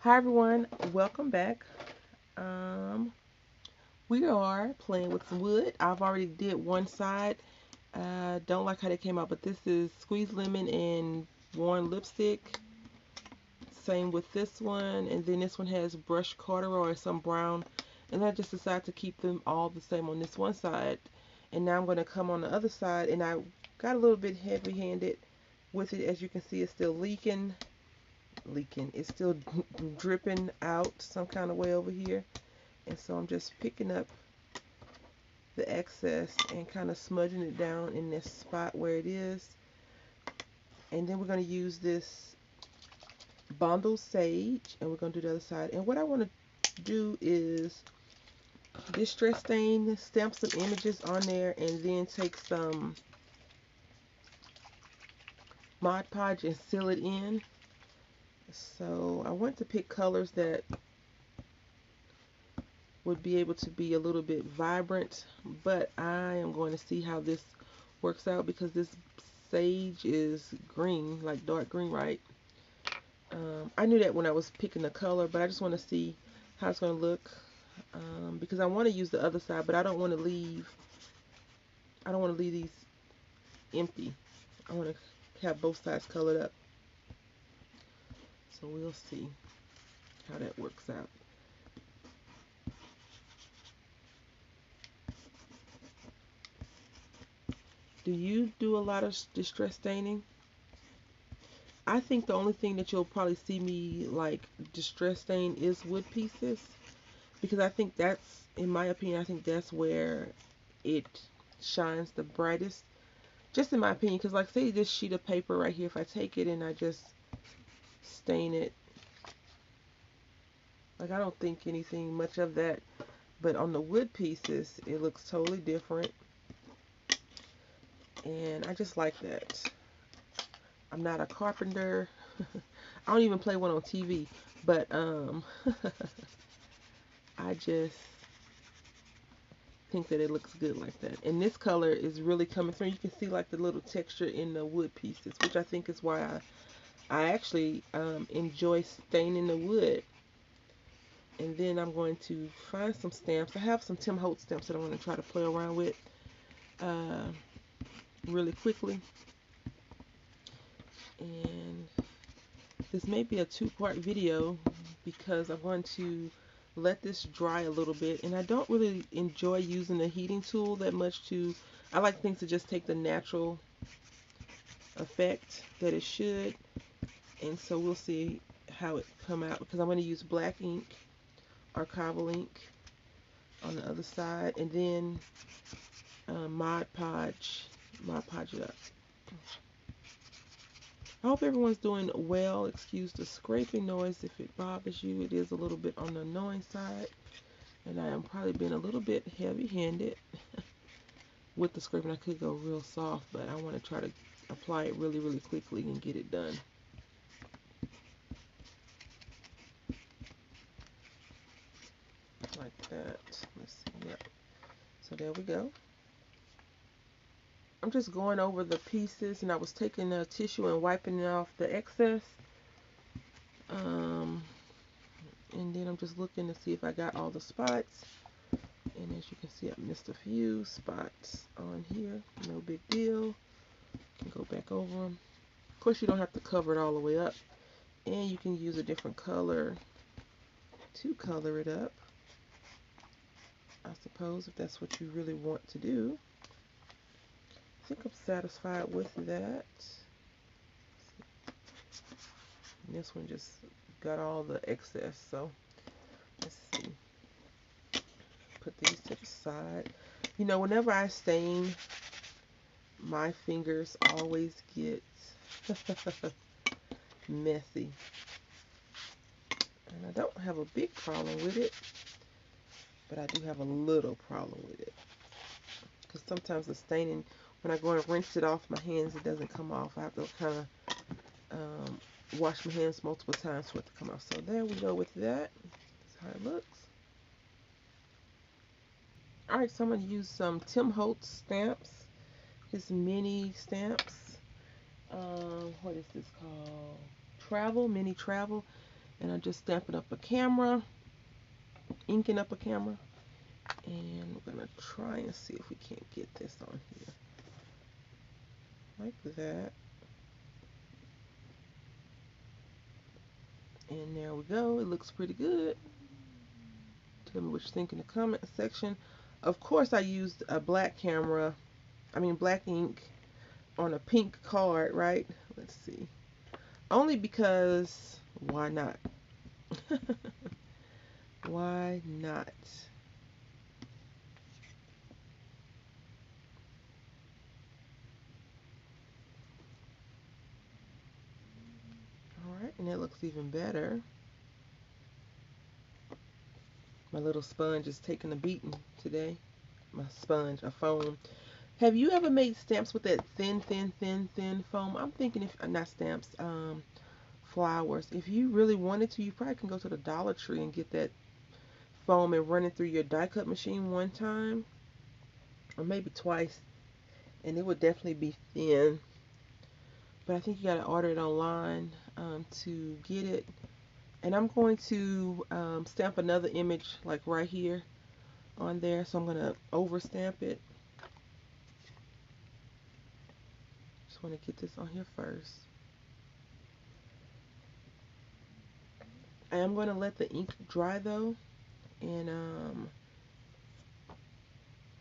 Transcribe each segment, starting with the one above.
Hi everyone, welcome back. Um, we are playing with some wood. I've already did one side. Don't like how they came out, but this is squeezed lemon and worn lipstick. Same with this one, and then this one has brushed corduroy or some brown. And I just decided to keep them all the same on this one side. And now I'm going to come on the other side, and I got a little bit heavy-handed with it. As you can see, it's still leaking. It's still dripping out some kind of way over here. And so I'm just picking up the excess and kind of smudging it down in this spot where it is. And then we're going to use this Bondo Sage, and we're going to do the other side. And what I want to do is distress stain, stamp some images on there, and then take some Mod Podge and seal it in. So I want to pick colors that would be able to be a little bit vibrant, but I am going to see how this works out because this sage is green, like dark green, right? I knew that when I was picking the color, but I just want to see how it's going to look because I want to use the other side, but I don't want to leave these empty. I want to have both sides colored up. So we'll see how that works out. Do you do a lot of distress staining? I think the only thing that you'll probably see me like distress stain is wood pieces because I think that's, in my opinion, I think that's where it shines the brightest. Just in my opinion, because like say this sheet of paper right here, if I take it and I just stain it, like I don't think anything much of that. But on the wood pieces, it looks totally different, and I just like that. I'm not a carpenter. I don't even play one on TV, but I just think that it looks good like that. And this color is really coming through. You can see like the little texture in the wood pieces, which I think is why I actually enjoy staining the wood. And then I'm going to find some stamps. I have some Tim Holtz stamps that I'm going to try to play around with uh, really quickly. And this may be a two-part video because I'm going to let this dry a little bit. And I don't really enjoy using the heating tool that much I like things to just take the natural effect that it should. And so we'll see how it come out because I'm going to use black ink, archival ink on the other side, and then Mod Podge it up. I hope everyone's doing well. Excuse the scraping noise if it bothers you. It is a little bit on the annoying side, and I am probably being a little bit heavy-handed with the scraping. I could go real soft, but I want to try to apply it really, really quickly and get it done. Like that. Let's see. Yep. So there we go. I'm just going over the pieces, and I was taking a tissue and wiping off the excess. Um, and then I'm just looking to see if I got all the spots. And as you can see, I missed a few spots on here. No big deal. Can go back over them. Of course, you don't have to cover it all the way up. And you can use a different color to color it up, I suppose, if that's what you really want to do. I think I'm satisfied with that. And this one just got all the excess, so let's see. Put these to the side. You know, whenever I stain, my fingers always get messy. And I don't have a big problem with it, but I do have a little problem with it. Because sometimes the staining, when I go and rinse it off my hands, it doesn't come off. I have to kind of wash my hands multiple times for it to come off. So there we go with that. That's how it looks. Alright, so I'm going to use some Tim Holtz stamps. His mini stamps. What is this called? Travel, mini travel. And I'm just stamping up a camera, inking up a camera. And we're going to try and see if we can't get this on here. Like that. And there we go. It looks pretty good. Tell me what you think in the comment section. Of course, I used a black camera, black ink on a pink card, right? Let's see. Only because, why not? Why not? Alright, and it looks even better. My little sponge is taking a beating today. My sponge, a foam. Have you ever made stamps with that thin foam? I'm thinking if, not stamps, flowers. If you really wanted to, you probably can go to the Dollar Tree and get that foam and run it through your die cut machine one time. Or maybe twice. And it would definitely be thin. But I think you gotta order it online to get it. And I'm going to stamp another image like right here on there. So I'm gonna over stamp it. Just want to get this on here first. I am going to let the ink dry though, and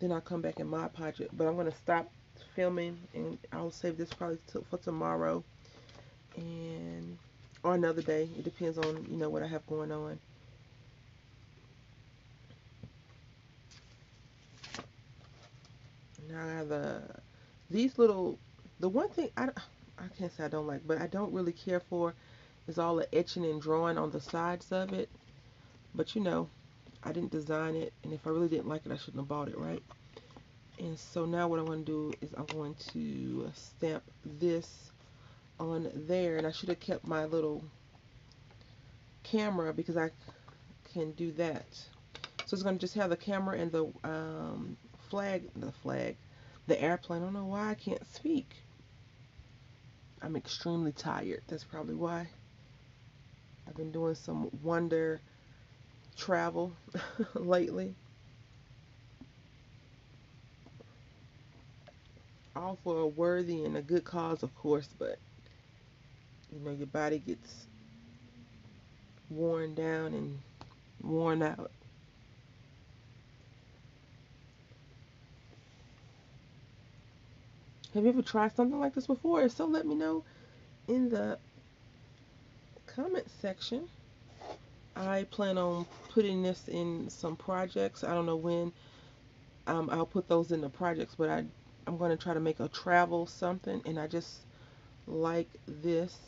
then I'll come back and Mod Podge it. But I'm going to stop filming, and I'll save this probably for tomorrow, and or another day. It depends on what I have going on. Now I have these little. The one thing I can't say I don't like, but I don't really care for is all the etching and drawing on the sides of it. But I didn't design it, and if I really didn't like it, I shouldn't have bought it, right? And so now what I'm going to do is I'm going to stamp this on there, and I should have kept my little camera because I can do that. So it's going to just have the camera and the the airplane. I don't know why I can't speak. I'm extremely tired. That's probably why. I've been doing some wonder travel lately. All for a worthy and a good cause, of course, but your body gets worn down and worn out. Have you ever tried something like this before? If so, let me know in the comment section. I plan on putting this in some projects. I don't know when I'll put those in the projects, but I'm going to try to make a travel something, and I just like this.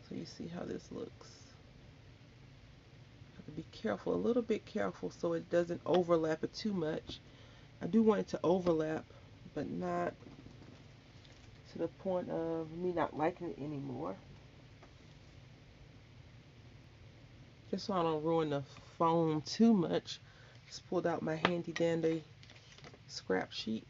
So you see how this looks. I have to be careful, a little bit careful, so it doesn't overlap it too much. I do want it to overlap, but not to the point of me not liking it anymore. Just so I don't ruin the foam too much, just pulled out my handy dandy scrap sheet.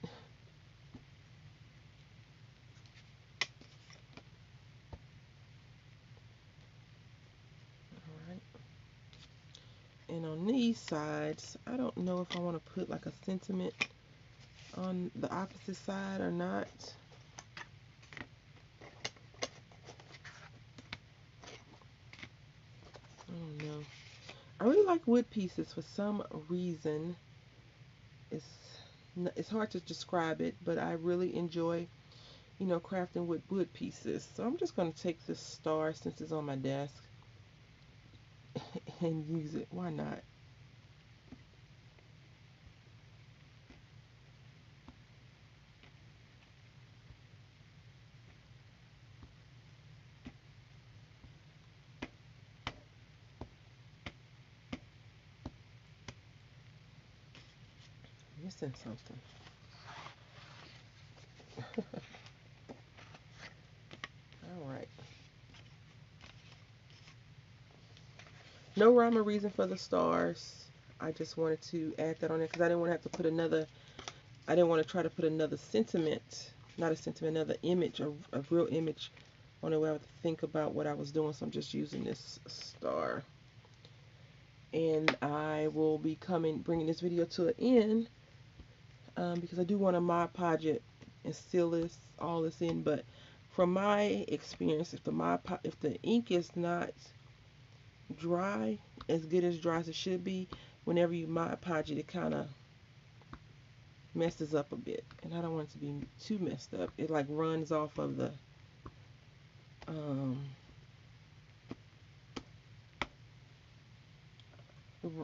Alright. And on these sides, I don't know if I want to put like a sentiment on the opposite side or not. I don't know. I really like wood pieces for some reason. It's hard to describe it, but I really enjoy, crafting with wood pieces. So I'm just going to take this star since it's on my desk and use it. Why not? Missing something. All right. No rhyme or reason for the stars. I just wanted to add that on there because I didn't want to have to put another. I didn't want to try to put another sentiment, not a sentiment, another image, a real image only way I have to think about what I was doing, so I'm just using this star. And I will be bringing this video to an end because I do want to Mod Podge it and seal all this in. But from my experience, if the ink is not dry, as good as dry as it should be, whenever you Mod Podge it, it kind of messes up a bit, and I don't want it to be too messed up. It like runs off of um,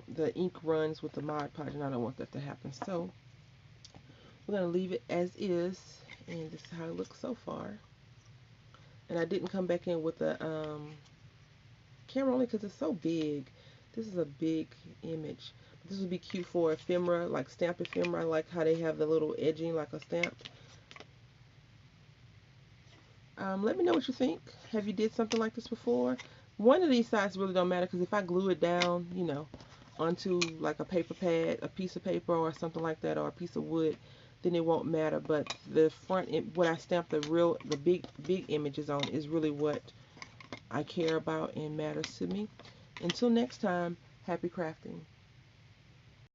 the ink runs with the Mod Podge, and I don't want that to happen. So we're gonna leave it as is, and this is how it looks so far. And I didn't come back in with the camera only because it's so big. This is a big image. This would be cute for ephemera, like stamp ephemera. I like how they have the little edging like a stamp. Let me know what you think. Have you did something like this before? One of these sides really don't matter because if I glue it down, you know, onto like a paper pad, a piece of paper or something like that, or a piece of wood, then it won't matter. But the front, when I stamp the big images on, is really what I care about and matters to me. Until next time, happy crafting.